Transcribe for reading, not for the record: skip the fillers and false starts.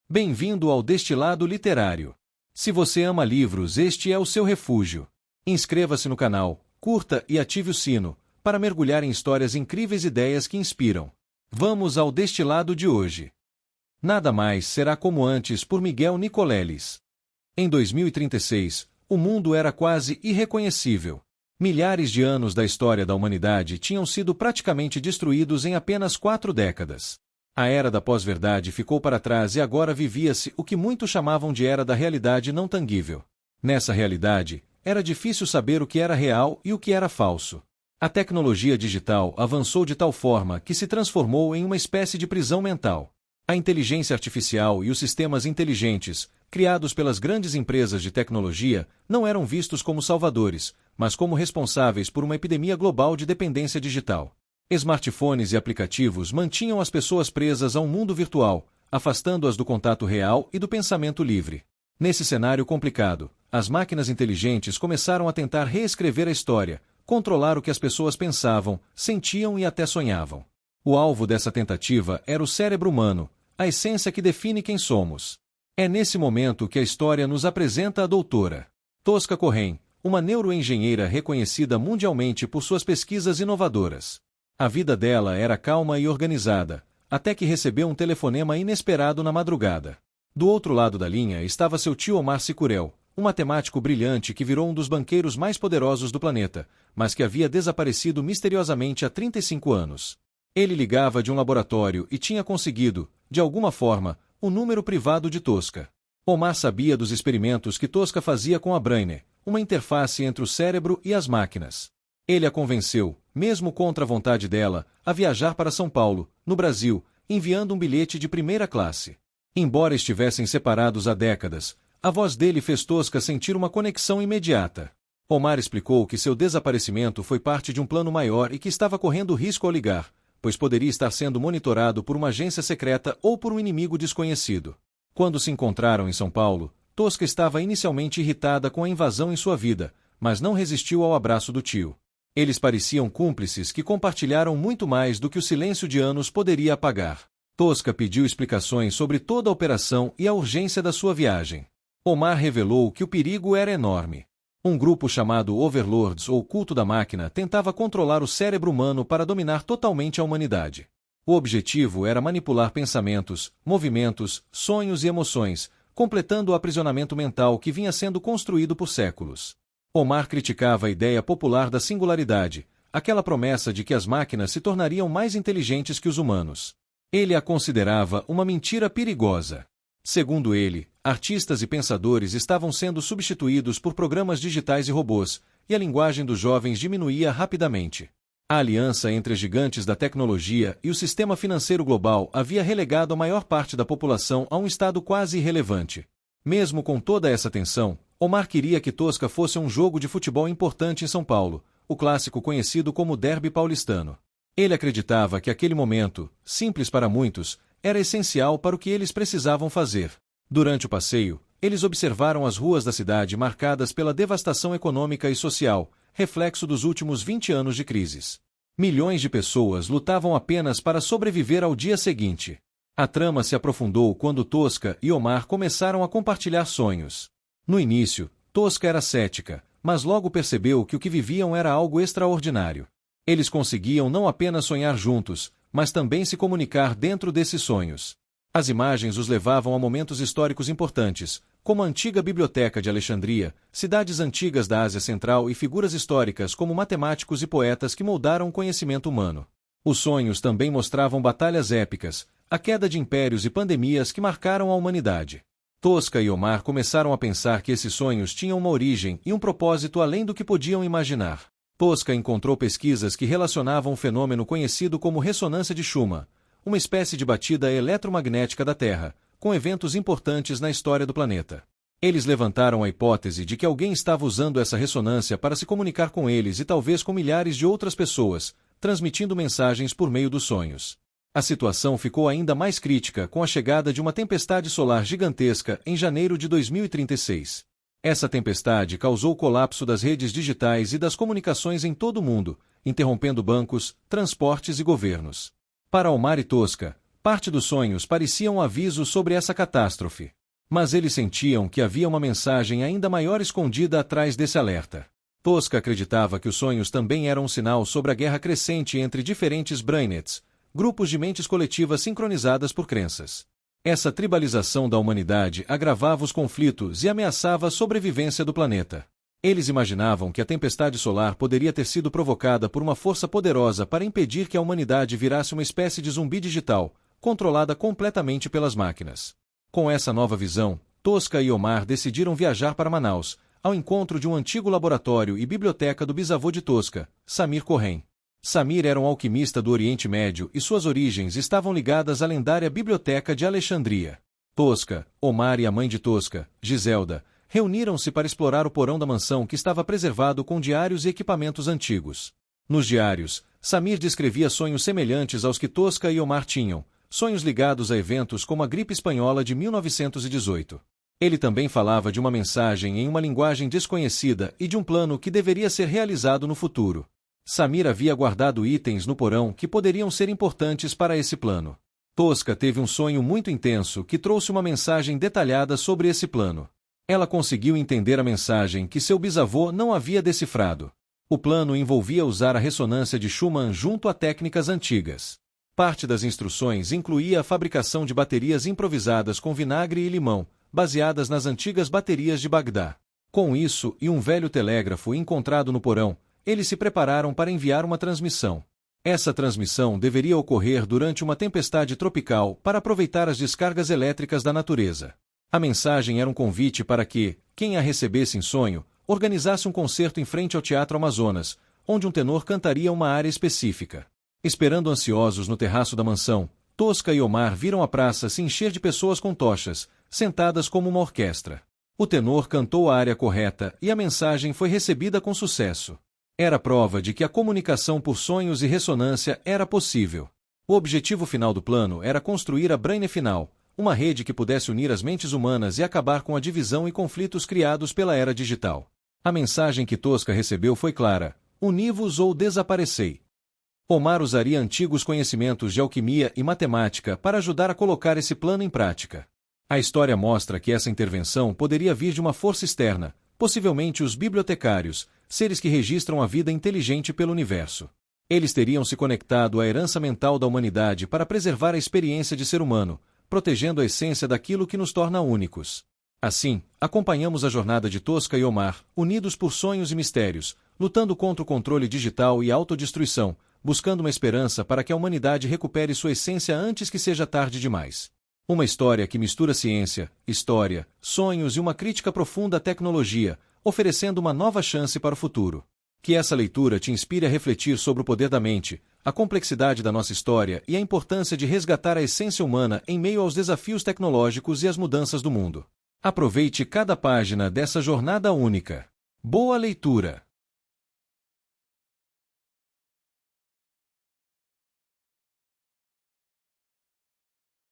Bem-vindo ao Destilado Literário. Se você ama livros, este é o seu refúgio. Inscreva-se no canal, curta e ative o sino, para mergulhar em histórias incríveis e ideias que inspiram. Vamos ao destilado de hoje. Nada mais será como antes, por Miguel Nicoleles. Em 2036, o mundo era quase irreconhecível. Milhares de anos da história da humanidade tinham sido praticamente destruídos em apenas 4 décadas. A era da pós-verdade ficou para trás e agora vivia-se o que muitos chamavam de era da realidade não tangível. Nessa realidade, era difícil saber o que era real e o que era falso. A tecnologia digital avançou de tal forma que se transformou em uma espécie de prisão mental. A inteligência artificial e os sistemas inteligentes, criados pelas grandes empresas de tecnologia, não eram vistos como salvadores, mas como responsáveis por uma epidemia global de dependência digital. Smartphones e aplicativos mantinham as pessoas presas a um mundo virtual, afastando-as do contato real e do pensamento livre. Nesse cenário complicado, as máquinas inteligentes começaram a tentar reescrever a história, controlar o que as pessoas pensavam, sentiam e até sonhavam. O alvo dessa tentativa era o cérebro humano, a essência que define quem somos. É nesse momento que a história nos apresenta a doutora Tosca Corrêa, uma neuroengenheira reconhecida mundialmente por suas pesquisas inovadoras. A vida dela era calma e organizada, até que recebeu um telefonema inesperado na madrugada. Do outro lado da linha estava seu tio Omar Sicurel, um matemático brilhante que virou um dos banqueiros mais poderosos do planeta, mas que havia desaparecido misteriosamente há 35 anos. Ele ligava de um laboratório e tinha conseguido, de alguma forma, o número privado de Tosca. Omar sabia dos experimentos que Tosca fazia com a Brainer, uma interface entre o cérebro e as máquinas. Ele a convenceu, mesmo contra a vontade dela, a viajar para São Paulo, no Brasil, enviando um bilhete de primeira classe. Embora estivessem separados há décadas, a voz dele fez Tosca sentir uma conexão imediata. Omar explicou que seu desaparecimento foi parte de um plano maior e que estava correndo risco ao ligar, pois poderia estar sendo monitorado por uma agência secreta ou por um inimigo desconhecido. Quando se encontraram em São Paulo, Tosca estava inicialmente irritada com a invasão em sua vida, mas não resistiu ao abraço do tio. Eles pareciam cúmplices que compartilharam muito mais do que o silêncio de anos poderia apagar. Tosca pediu explicações sobre toda a operação e a urgência da sua viagem. Omar revelou que o perigo era enorme. Um grupo chamado Overlords ou Culto da Máquina tentava controlar o cérebro humano para dominar totalmente a humanidade. O objetivo era manipular pensamentos, movimentos, sonhos e emoções, completando o aprisionamento mental que vinha sendo construído por séculos. Omar criticava a ideia popular da singularidade, aquela promessa de que as máquinas se tornariam mais inteligentes que os humanos. Ele a considerava uma mentira perigosa. Segundo ele, artistas e pensadores estavam sendo substituídos por programas digitais e robôs, e a linguagem dos jovens diminuía rapidamente. A aliança entre os gigantes da tecnologia e o sistema financeiro global havia relegado a maior parte da população a um estado quase irrelevante. Mesmo com toda essa tensão, Omar queria que Tosca fosse um jogo de futebol importante em São Paulo, o clássico conhecido como Derby paulistano. Ele acreditava que aquele momento, simples para muitos, era essencial para o que eles precisavam fazer. Durante o passeio, eles observaram as ruas da cidade marcadas pela devastação econômica e social, reflexo dos últimos 20 anos de crises. Milhões de pessoas lutavam apenas para sobreviver ao dia seguinte. A trama se aprofundou quando Tosca e Omar começaram a compartilhar sonhos. No início, Tosca era cética, mas logo percebeu que o que viviam era algo extraordinário. Eles conseguiam não apenas sonhar juntos, mas também se comunicar dentro desses sonhos. As imagens os levavam a momentos históricos importantes, como a antiga Biblioteca de Alexandria, cidades antigas da Ásia Central e figuras históricas como matemáticos e poetas que moldaram o conhecimento humano. Os sonhos também mostravam batalhas épicas, a queda de impérios e pandemias que marcaram a humanidade. Tosca e Omar começaram a pensar que esses sonhos tinham uma origem e um propósito além do que podiam imaginar. Tosca encontrou pesquisas que relacionavam o fenômeno conhecido como ressonância de Schumann, uma espécie de batida eletromagnética da Terra, com eventos importantes na história do planeta. Eles levantaram a hipótese de que alguém estava usando essa ressonância para se comunicar com eles e talvez com milhares de outras pessoas, transmitindo mensagens por meio dos sonhos. A situação ficou ainda mais crítica com a chegada de uma tempestade solar gigantesca em janeiro de 2036. Essa tempestade causou o colapso das redes digitais e das comunicações em todo o mundo, interrompendo bancos, transportes e governos. Para Omar e Tosca, Parte dos sonhos parecia um aviso sobre essa catástrofe. Mas eles sentiam que havia uma mensagem ainda maior escondida atrás desse alerta. Tosca acreditava que os sonhos também eram um sinal sobre a guerra crescente entre diferentes brainets, grupos de mentes coletivas sincronizadas por crenças. Essa tribalização da humanidade agravava os conflitos e ameaçava a sobrevivência do planeta. Eles imaginavam que a tempestade solar poderia ter sido provocada por uma força poderosa para impedir que a humanidade virasse uma espécie de zumbi digital, controlada completamente pelas máquinas. Com essa nova visão, Tosca e Omar decidiram viajar para Manaus, ao encontro de um antigo laboratório e biblioteca do bisavô de Tosca, Samir Corrêa. Samir era um alquimista do Oriente Médio e suas origens estavam ligadas à lendária Biblioteca de Alexandria. Tosca, Omar e a mãe de Tosca, Giselda, reuniram-se para explorar o porão da mansão que estava preservado com diários e equipamentos antigos. Nos diários, Samir descrevia sonhos semelhantes aos que Tosca e Omar tinham, sonhos ligados a eventos como a gripe espanhola de 1918. Ele também falava de uma mensagem em uma linguagem desconhecida e de um plano que deveria ser realizado no futuro. Samir havia guardado itens no porão que poderiam ser importantes para esse plano. Tosca teve um sonho muito intenso que trouxe uma mensagem detalhada sobre esse plano. Ela conseguiu entender a mensagem que seu bisavô não havia decifrado. O plano envolvia usar a ressonância de Schumann junto a técnicas antigas. Parte das instruções incluía a fabricação de baterias improvisadas com vinagre e limão, baseadas nas antigas baterias de Bagdá. Com isso e um velho telégrafo encontrado no porão, eles se prepararam para enviar uma transmissão. Essa transmissão deveria ocorrer durante uma tempestade tropical para aproveitar as descargas elétricas da natureza. A mensagem era um convite para que, quem a recebesse em sonho, organizasse um concerto em frente ao Teatro Amazonas, onde um tenor cantaria uma área específica. Esperando ansiosos no terraço da mansão, Tosca e Omar viram a praça se encher de pessoas com tochas, sentadas como uma orquestra. O tenor cantou a área correta e a mensagem foi recebida com sucesso. Era prova de que a comunicação por sonhos e ressonância era possível. O objetivo final do plano era construir a Brain Final, uma rede que pudesse unir as mentes humanas e acabar com a divisão e conflitos criados pela era digital. A mensagem que Tosca recebeu foi clara: uni-vos ou desaparecei. Omar usaria antigos conhecimentos de alquimia e matemática para ajudar a colocar esse plano em prática. A história mostra que essa intervenção poderia vir de uma força externa, possivelmente os bibliotecários, seres que registram a vida inteligente pelo universo. Eles teriam se conectado à herança mental da humanidade para preservar a experiência de ser humano, protegendo a essência daquilo que nos torna únicos. Assim, acompanhamos a jornada de Tosca e Omar, unidos por sonhos e mistérios, lutando contra o controle digital e a autodestruição, buscando uma esperança para que a humanidade recupere sua essência antes que seja tarde demais. Uma história que mistura ciência, história, sonhos e uma crítica profunda à tecnologia, oferecendo uma nova chance para o futuro. Que essa leitura te inspire a refletir sobre o poder da mente, a complexidade da nossa história e a importância de resgatar a essência humana em meio aos desafios tecnológicos e às mudanças do mundo. Aproveite cada página dessa jornada única. Boa leitura!